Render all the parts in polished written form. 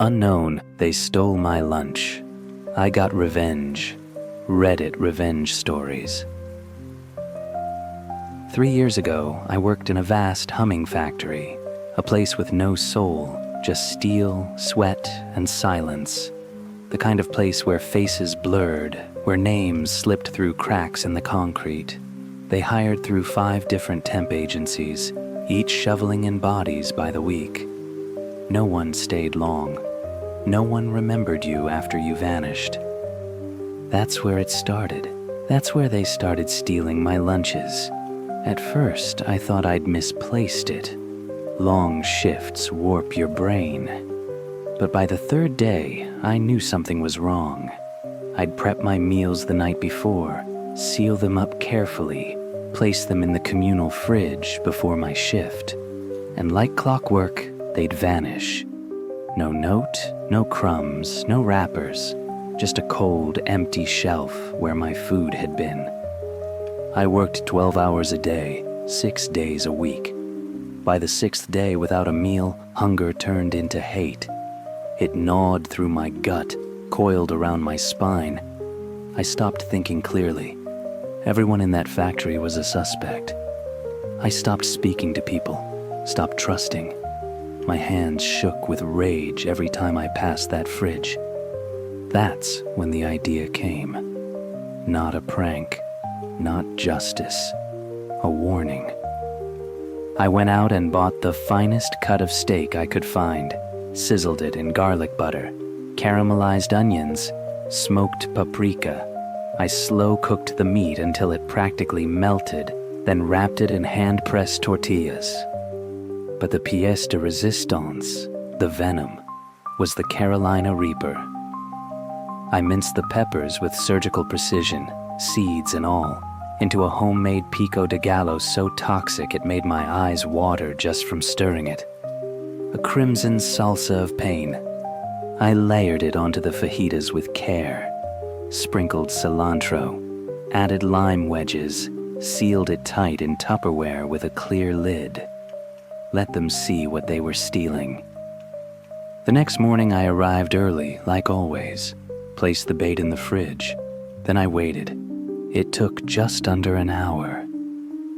Unknown, they stole my lunch. I got revenge. Reddit revenge stories. 3 years ago, I worked in a vast humming factory, a place with no soul, just steel, sweat, and silence. The kind of place where faces blurred, where names slipped through cracks in the concrete. They hired through 5 different temp agencies, each shoveling in bodies by the week. No one stayed long. No one remembered you after you vanished. That's where it started. That's where they started stealing my lunches. At first, I thought I'd misplaced it. Long shifts warp your brain. But by the 3rd day, I knew something was wrong. I'd prep my meals the night before, seal them up carefully, place them in the communal fridge before my shift. And like clockwork, they'd vanish. No note, no crumbs, no wrappers, just a cold, empty shelf where my food had been. I worked 12 hours a day, 6 days a week. By the 6th day without a meal, hunger turned into hate. It gnawed through my gut, coiled around my spine. I stopped thinking clearly. Everyone in that factory was a suspect. I stopped speaking to people, stopped trusting. My hands shook with rage every time I passed that fridge. That's when the idea came. Not a prank, not justice, a warning. I went out and bought the finest cut of steak I could find, sizzled it in garlic butter, caramelized onions, smoked paprika. I slow cooked the meat until it practically melted, then wrapped it in hand-pressed tortillas. But the pièce de résistance, the venom, was the Carolina Reaper. I minced the peppers with surgical precision, seeds and all, into a homemade pico de gallo so toxic it made my eyes water just from stirring it. A crimson salsa of pain. I layered it onto the fajitas with care, sprinkled cilantro, added lime wedges, sealed it tight in Tupperware with a clear lid. Let them see what they were stealing. The next morning I arrived early, like always, placed the bait in the fridge. Then I waited. It took just under an hour.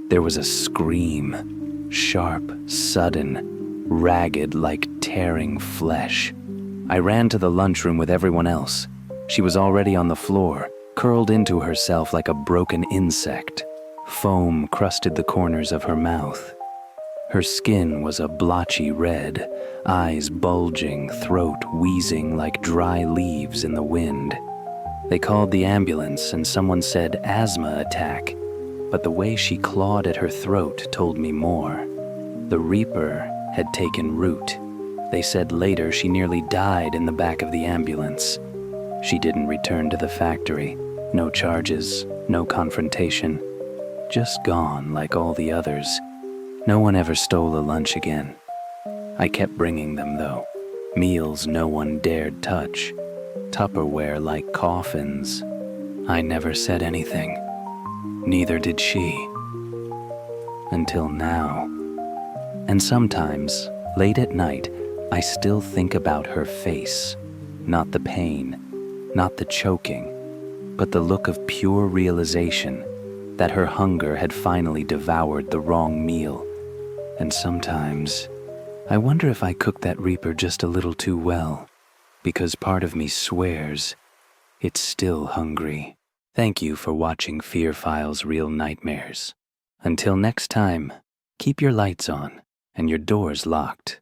There was a scream, sharp, sudden, ragged like tearing flesh. I ran to the lunchroom with everyone else. She was already on the floor, curled into herself like a broken insect. Foam crusted the corners of her mouth. Her skin was a blotchy red, eyes bulging, throat wheezing like dry leaves in the wind. They called the ambulance and someone said asthma attack, but the way she clawed at her throat told me more. The Reaper had taken root. They said later she nearly died in the back of the ambulance. She didn't return to the factory. No charges, no confrontation. Just gone like all the others. No one ever stole a lunch again. I kept bringing them, though. Meals no one dared touch. Tupperware like coffins. I never said anything. Neither did she. Until now. And sometimes, late at night, I still think about her face. Not the pain, not the choking, but the look of pure realization that her hunger had finally devoured the wrong meal. And sometimes, I wonder if I cooked that Reaper just a little too well, because part of me swears it's still hungry. Thank you for watching Fear Files Real Nightmares. Until next time, keep your lights on and your doors locked.